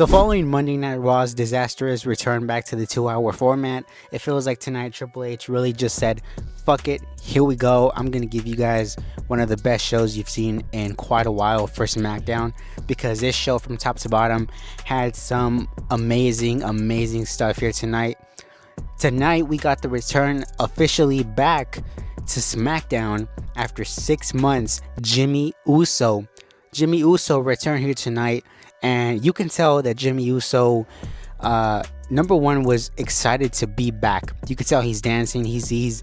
So following Monday Night Raw's disastrous return back to the 2-hour format, it feels like tonight Triple H really just said, fuck it, here we go. I'm going to give you guys one of the best shows you've seen in quite a while for Smackdown, because this show from top to bottom had some amazing stuff here tonight. Tonight we got the return officially back to Smackdown after 6 months. Jey Uso returned here tonight. And you can tell that Jey Uso, number one, was excited to be back. You can tell he's dancing. He's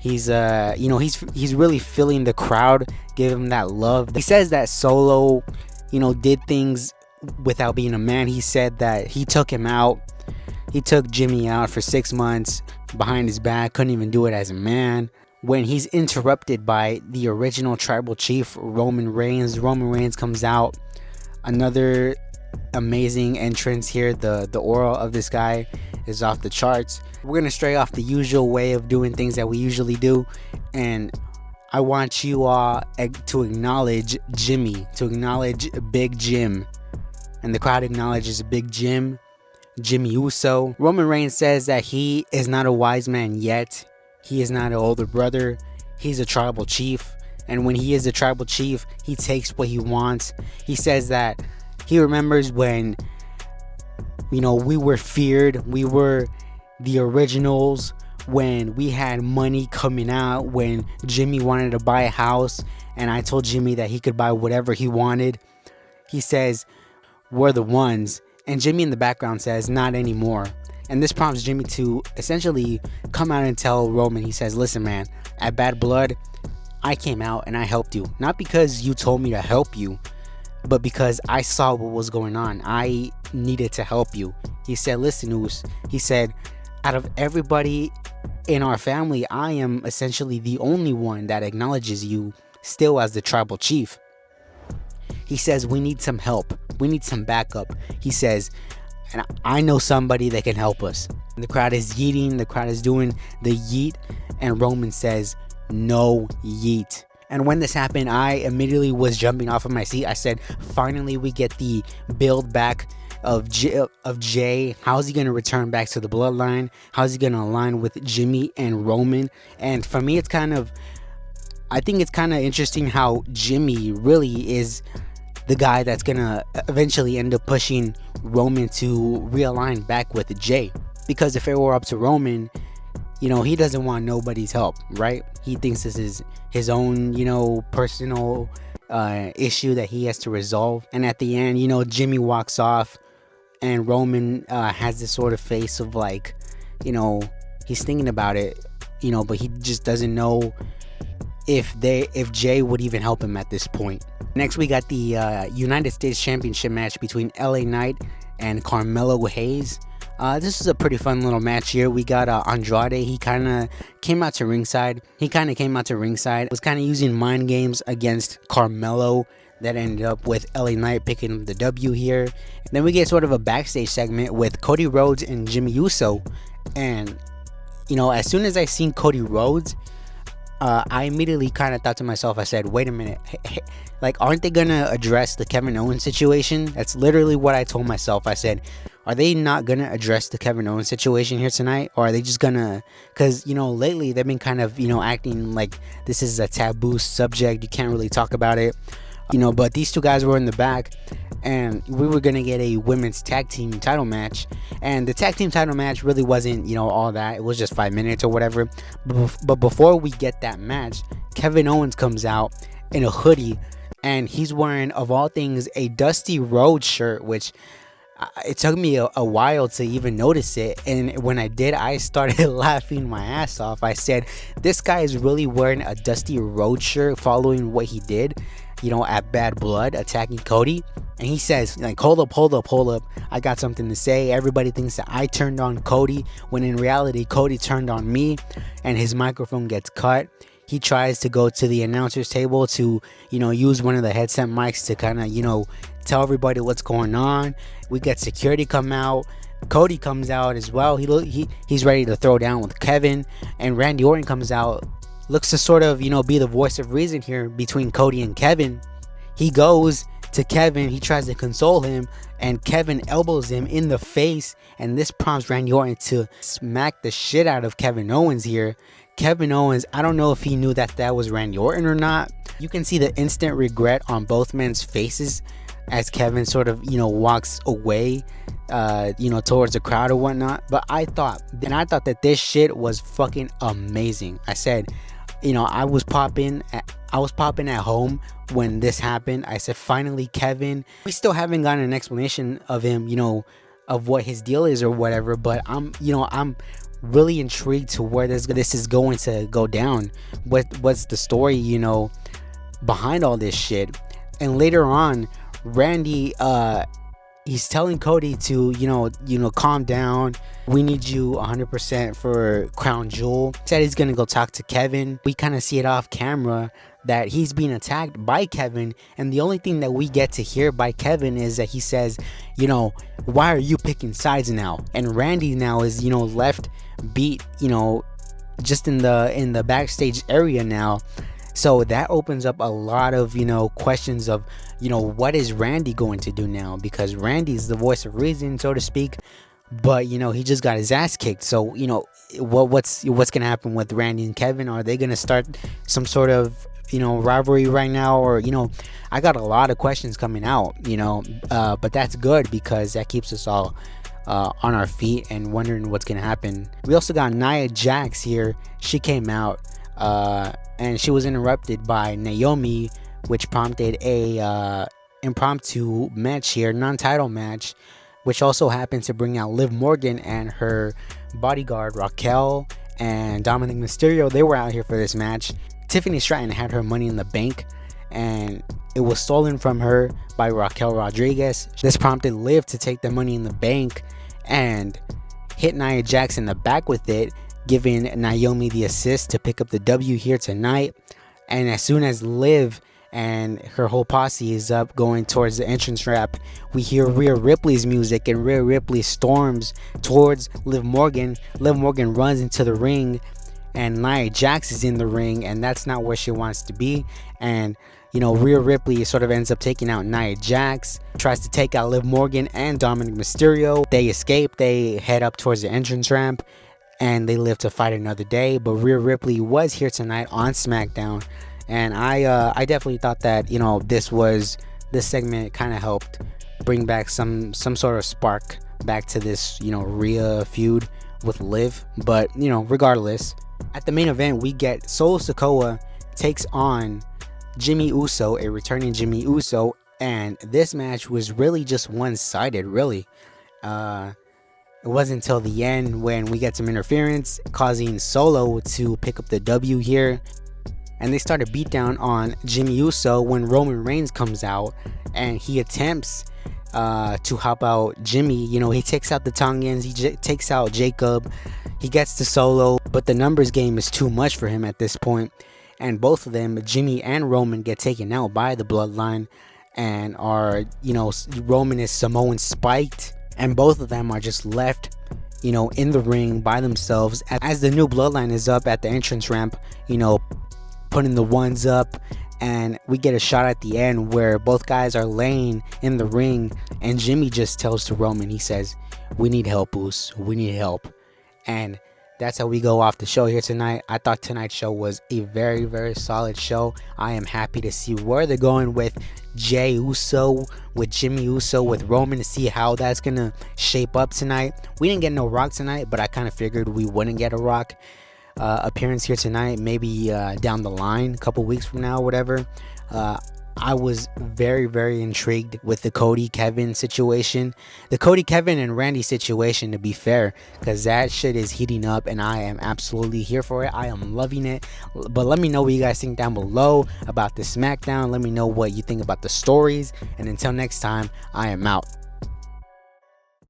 really feeling the crowd give him that love. He says that Solo, did things without being a man. He said that he took him out. He took Jimmy out for 6 months behind his back. Couldn't even do it as a man. When he's interrupted by the original tribal chief, Roman Reigns comes out. Another amazing entrance here. The aura of this guy is off the charts. We're gonna stray off the usual way of doing things that we usually do, and I want you all to acknowledge Jimmy, to acknowledge Big Jim, and the crowd acknowledges Big Jim, Jey Uso. Roman Reigns says that he is not a wise man yet. He is not an older brother. He's a tribal chief. And when he is a tribal chief, he takes what he wants. He says that he remembers when, we were feared. We were the originals. When we had money coming out. When Jimmy wanted to buy a house. And I told Jimmy that he could buy whatever he wanted. He says, we're the ones. And Jimmy in the background says, not anymore. And this prompts Jimmy to essentially come out and tell Roman. He says, listen, man, at Bad Blood, I came out and I helped you. Not because you told me to help you, but because I saw what was going on. I needed to help you. He said, listen, Us. He said, out of everybody in our family, I am essentially the only one that acknowledges you still as the tribal chief. He says, we need some help. We need some backup. He says, and I know somebody that can help us. And the crowd is yeeting. The crowd is doing the yeet. And Roman says, no yeet. And when this happened, I immediately was jumping off of my seat. I said, finally we get the build back of Jey. How's he going to return back to the bloodline? How's he going to align with Jimmy and Roman? And for me, I think it's kind of interesting how Jimmy really is the guy that's going to eventually end up pushing Roman to realign back with Jey. Because if it were up to Roman, he doesn't want nobody's help, right? He thinks this is his own, personal issue that he has to resolve. And at the end, Jimmy walks off and Roman has this sort of face of like, he's thinking about it, but he just doesn't know if Jey would even help him at this point. Next, we got the United States Championship match between LA Knight and Carmelo Hayes. This is a pretty fun little match here. We got Andrade. He kind of came out to ringside. Was kind of using mind games against Carmelo. That ended up with LA Knight picking up the W here. And then we get sort of a backstage segment with Cody Rhodes and Jey Uso. And, as soon as I seen Cody Rhodes, I immediately kind of thought to myself, I said, wait a minute. Like, aren't they going to address the Kevin Owens situation? That's literally what I told myself. I said, are they not going to address the Kevin Owens situation here tonight? Or are they just going to... Because, lately they've been kind of, acting like this is a taboo subject. You can't really talk about it. But these two guys were in the back. And we were going to get a women's tag team title match. And the tag team title match really wasn't, all that. It was just 5 minutes or whatever. But before we get that match, Kevin Owens comes out in a hoodie. And he's wearing, of all things, a Dusty Rhodes shirt, which... it took me a while to even notice it, and when I did, I started laughing my ass off. I said, this guy is really wearing a Dusty Rhodes shirt following what he did, at Bad Blood, attacking Cody. And he says, like, hold up, I got something to say. Everybody thinks that I turned on Cody, when in reality, Cody turned on me, and his microphone gets cut. He tries to go to the announcer's table to, use one of the headset mics to kind of, tell everybody what's going on. We get security come out. Cody comes out as well. He's ready to throw down with Kevin. And Randy Orton comes out, looks to sort of, be the voice of reason here between Cody and Kevin. He goes to Kevin. He tries to console him, and Kevin elbows him in the face, and this prompts Randy Orton to smack the shit out of Kevin Owens here. Kevin Owens, I don't know if he knew that that was Randy Orton or not. You can see the instant regret on both men's faces as Kevin sort of, walks away, towards the crowd or whatnot. But I thought that this shit was fucking amazing. I said, I was popping at home when this happened. I said, finally, Kevin. We still haven't gotten an explanation of him, of what his deal is or whatever. But I'm really intrigued to where this is going to go down. What's the story, behind all this shit? And later on, Randy, he's telling Cody to, calm down. We need you 100% for Crown Jewel. Said he's gonna go talk to Kevin. We kind of see it off camera that he's being attacked by Kevin, and the only thing that we get to hear by Kevin is that he says, why are you picking sides now? And Randy now is, left beat, just in the backstage area now. So that opens up a lot of, questions of, what is Randy going to do now? Because Randy's the voice of reason, so to speak. But, he just got his ass kicked. So, what's going to happen with Randy and Kevin? Are they going to start some sort of, rivalry right now? Or, I got a lot of questions coming out, but that's good because that keeps us all on our feet and wondering what's going to happen. We also got Nia Jax here. She came out. And she was interrupted by Naomi, which prompted a impromptu match here, non-title match, which also happened to bring out Liv Morgan and her bodyguard Raquel and Dominic Mysterio. They were out here for this match. Tiffany Stratton had her Money in the Bank, and it was stolen from her by Raquel Rodriguez. This prompted Liv to take the Money in the Bank and hit Nia Jax in the back with it, giving Naomi the assist to pick up the W here tonight. And as soon as Liv and her whole posse is up going towards the entrance ramp, we hear Rhea Ripley's music, and Rhea Ripley storms towards Liv Morgan. Liv Morgan runs into the ring, and Nia Jax is in the ring, and that's not where she wants to be. And Rhea Ripley sort of ends up taking out Nia Jax, tries to take out Liv Morgan and Dominic Mysterio. They escape. They head up towards the entrance ramp, and they live to fight another day. But Rhea Ripley was here tonight on Smackdown, and I definitely thought that this segment kind of helped bring back some sort of spark back to this Rhea feud with Liv. But regardless, at the main event we get Solo Sikoa takes on Jimmy Uso, a returning Jimmy Uso, and this match was really just one-sided. Really, it wasn't until the end when we get some interference, causing Solo to pick up the W here. And they start a beatdown on Jimmy Uso when Roman Reigns comes out, and he attempts to help out Jimmy. He takes out the Tongans, he takes out Jacob, he gets to Solo, but the numbers game is too much for him at this point. And both of them, Jimmy and Roman, get taken out by the Bloodline, and are, Roman is Samoan spiked, and both of them are just left, in the ring by themselves as the new Bloodline is up at the entrance ramp, putting the ones up. And we get a shot at the end where both guys are laying in the ring, and Jimmy just tells to Roman, he says, "We need help, Uso. We need help." And that's how we go off the show here tonight. I thought tonight's show was a very, very solid show. I am happy to see where they're going with Jey Uso, with Jimmy Uso, with Roman, to see how that's going to shape up tonight. We didn't get no Rock tonight, but I kind of figured we wouldn't get a Rock appearance here tonight. Maybe down the line, a couple weeks from now, whatever. I was very, very intrigued with the Cody Kevin situation, the Cody Kevin and Randy situation, to be fair, because that shit is heating up and I am absolutely here for it. I am loving it. But let me know what you guys think down below about this SmackDown. Let me know what you think about the stories, and until next time, I am out.